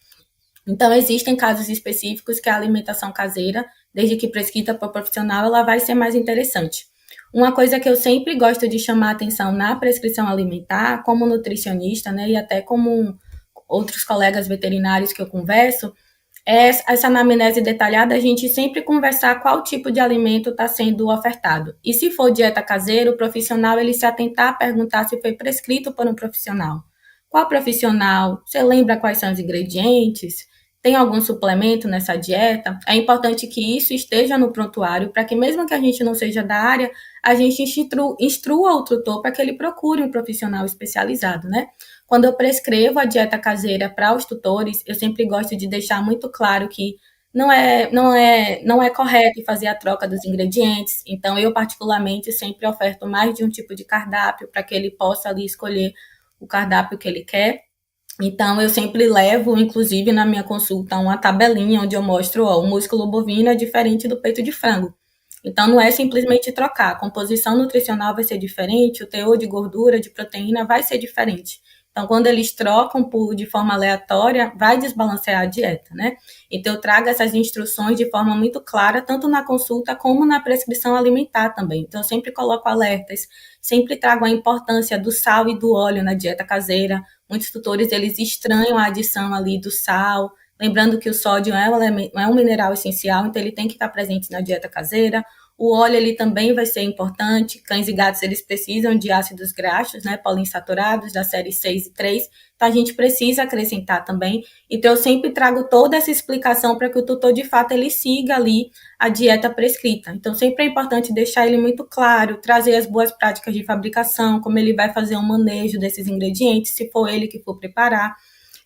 Speaker 1: Então, existem casos específicos que a alimentação caseira, desde que prescrita por profissional, ela vai ser mais interessante. Uma coisa que eu sempre gosto de chamar a atenção na prescrição alimentar, como nutricionista, né, e até como outros colegas veterinários que eu converso, essa anamnese detalhada, a gente sempre conversar qual tipo de alimento está sendo ofertado. E se for dieta caseira, o profissional ele se atentar a perguntar se foi prescrito por um profissional. Qual profissional? Você lembra quais são os ingredientes? Tem algum suplemento nessa dieta? É importante que isso esteja no prontuário, para que mesmo que a gente não seja da área, a gente instrua o tutor para que ele procure um profissional especializado, né? Quando eu prescrevo a dieta caseira para os tutores, eu sempre gosto de deixar muito claro que não é correto fazer a troca dos ingredientes. Então, eu particularmente sempre oferto mais de um tipo de cardápio para que ele possa ali escolher o cardápio que ele quer. Então, eu sempre levo, inclusive na minha consulta, uma tabelinha onde eu mostro, o músculo bovino é diferente do peito de frango. Então, não é simplesmente trocar. A composição nutricional vai ser diferente, o teor de gordura, de proteína vai ser diferente. Então, quando eles trocam de forma aleatória, vai desbalancear a dieta, né? Então, eu trago essas instruções de forma muito clara, tanto na consulta como na prescrição alimentar também. Então, eu sempre coloco alertas, sempre trago a importância do sal e do óleo na dieta caseira. Muitos tutores, eles estranham a adição ali do sal, lembrando que o sódio é um mineral essencial, então ele tem que estar presente na dieta caseira. O óleo ele também vai ser importante. Cães e gatos eles precisam de ácidos graxos, né, poliinsaturados da série 6 e 3. Então a gente precisa acrescentar também. Então eu sempre trago toda essa explicação para que o tutor de fato ele siga ali a dieta prescrita. Então sempre é importante deixar ele muito claro, trazer as boas práticas de fabricação, como ele vai fazer um manejo desses ingredientes, se for ele que for preparar,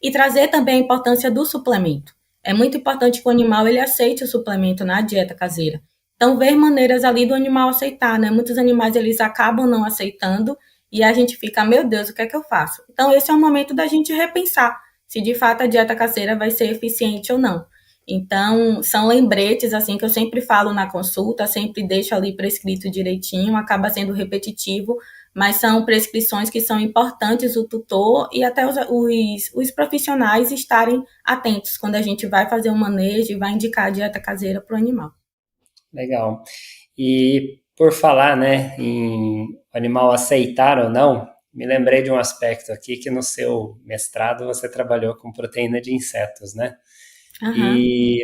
Speaker 1: e trazer também a importância do suplemento. É muito importante que o animal ele aceite o suplemento na dieta caseira. Então, ver maneiras ali do animal aceitar, né? Muitos animais, eles acabam não aceitando e a gente fica, meu Deus, o que é que eu faço? Então, esse é o momento da gente repensar se de fato a dieta caseira vai ser eficiente ou não. Então, são lembretes, assim, que eu sempre falo na consulta, sempre deixo ali prescrito direitinho, acaba sendo repetitivo, mas são prescrições que são importantes o tutor e até os profissionais estarem atentos quando a gente vai fazer um manejo e vai indicar a dieta caseira para o animal.
Speaker 3: Legal. E por falar, né, em animal aceitar ou não, me lembrei de um aspecto aqui que no seu mestrado você trabalhou com proteína de insetos, né?
Speaker 1: Uhum.
Speaker 3: E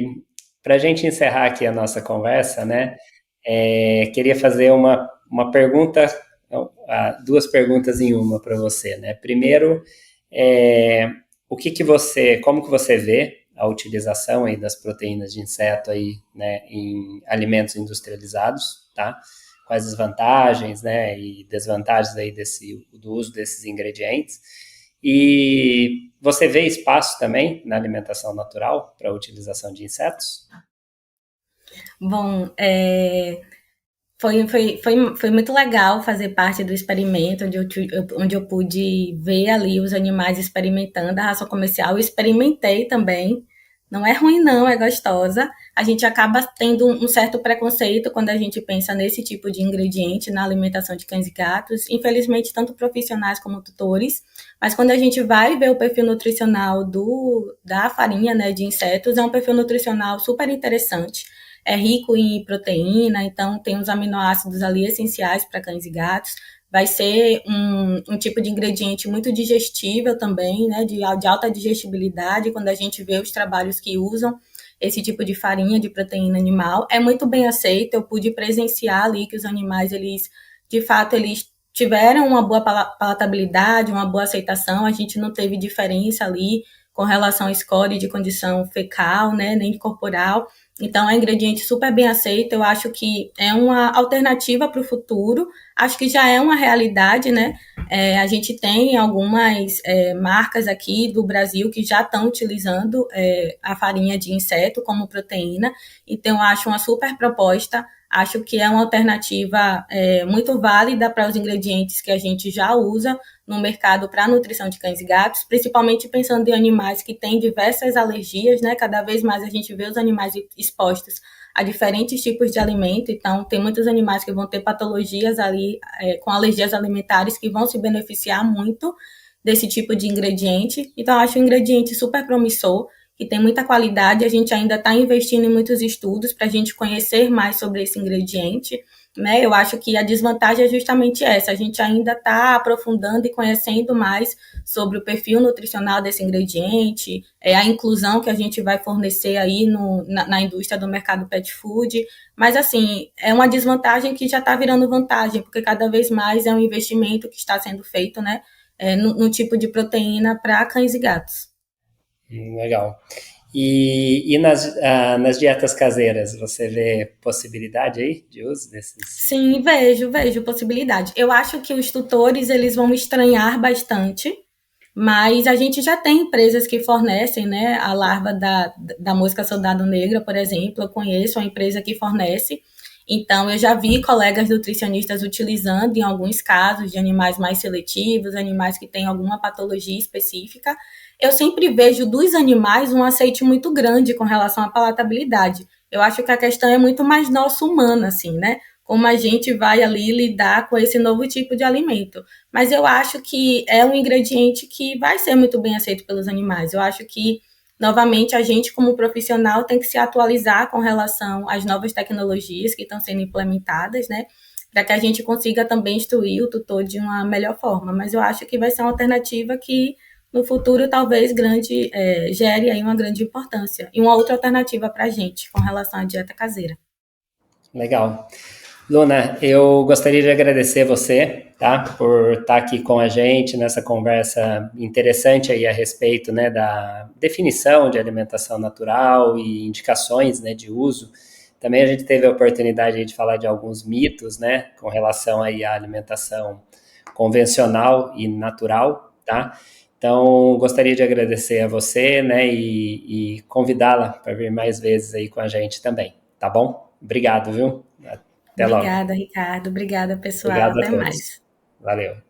Speaker 3: para a gente encerrar aqui a nossa conversa, né, queria fazer uma pergunta, duas perguntas em uma para você, né? Primeiro, como que você vê a utilização aí das proteínas de inseto aí, né, em alimentos industrializados, tá? Quais as vantagens, né, e desvantagens aí do uso desses ingredientes. E você vê espaço também na alimentação natural para a utilização de insetos?
Speaker 1: Bom, foi muito legal fazer parte do experimento, onde eu pude ver ali os animais experimentando a ração comercial. Eu experimentei também, Não é ruim, não, é gostosa. A gente acaba tendo um certo preconceito quando a gente pensa nesse tipo de ingrediente na alimentação de cães e gatos. Infelizmente, tanto profissionais como tutores. Mas quando a gente vai ver o perfil nutricional da farinha, né, de insetos, é um perfil nutricional super interessante. É rico em proteína, então tem os aminoácidos ali essenciais para cães e gatos. Vai ser um tipo de ingrediente muito digestível também, né, de alta digestibilidade, quando a gente vê os trabalhos que usam esse tipo de farinha de proteína animal. É muito bem aceito, eu pude presenciar ali que os animais, eles, de fato, eles tiveram uma boa palatabilidade, uma boa aceitação, a gente não teve diferença ali com relação ao score de condição fecal, né, nem corporal. Então, é um ingrediente super bem aceito. Eu acho que é uma alternativa para o futuro. Acho que já é uma realidade, né? A gente tem algumas marcas aqui do Brasil que já estão utilizando a farinha de inseto como proteína. Então, eu acho uma super proposta. Acho que é uma alternativa muito válida para os ingredientes que a gente já usa no mercado para nutrição de cães e gatos, principalmente pensando em animais que têm diversas alergias, né? Cada vez mais a gente vê os animais expostos a diferentes tipos de alimento, então tem muitos animais que vão ter patologias ali com alergias alimentares que vão se beneficiar muito desse tipo de ingrediente. Então, eu acho um ingrediente super promissor, que tem muita qualidade, a gente ainda está investindo em muitos estudos para a gente conhecer mais sobre esse ingrediente, né? Eu acho que a desvantagem é justamente essa, a gente ainda está aprofundando e conhecendo mais sobre o perfil nutricional desse ingrediente, a inclusão que a gente vai fornecer aí na indústria do mercado pet food, mas assim, é uma desvantagem que já está virando vantagem, porque cada vez mais é um investimento que está sendo feito, né, no tipo de proteína para cães e gatos.
Speaker 3: Legal. E nas dietas caseiras, você vê possibilidade aí de uso desses?
Speaker 1: Sim, vejo possibilidade. Eu acho que os tutores eles vão estranhar bastante, mas a gente já tem empresas que fornecem, né, a larva da mosca soldado negra, por exemplo. Eu conheço uma empresa que fornece. Então, eu já vi colegas nutricionistas utilizando em alguns casos de animais mais seletivos, animais que têm alguma patologia específica. Eu sempre vejo dos animais um aceite muito grande com relação à palatabilidade. Eu acho que a questão é muito mais nossa humana, assim, né? Como a gente vai ali lidar com esse novo tipo de alimento. Mas eu acho que é um ingrediente que vai ser muito bem aceito pelos animais. Eu acho que, novamente, a gente, como profissional, tem que se atualizar com relação às novas tecnologias que estão sendo implementadas, né? Para que a gente consiga também instruir o tutor de uma melhor forma. Mas eu acho que vai ser uma alternativa que, no futuro, talvez gere aí uma grande importância. E uma outra alternativa para a gente com relação à dieta caseira.
Speaker 3: Legal. Luna, eu gostaria de agradecer você, tá, por estar aqui com a gente nessa conversa interessante aí a respeito, né, da definição de alimentação natural e indicações, né, de uso. Também a gente teve a oportunidade de falar de alguns mitos, né, com relação aí à alimentação convencional e natural, tá? Então, gostaria de agradecer a você, né, e convidá-la para vir mais vezes aí com a gente também, tá bom? Obrigado, viu? Até logo.
Speaker 1: Obrigada, Ricardo. Obrigada, pessoal.
Speaker 3: Obrigado a
Speaker 1: Até
Speaker 3: todos.
Speaker 1: mais.
Speaker 3: Valeu.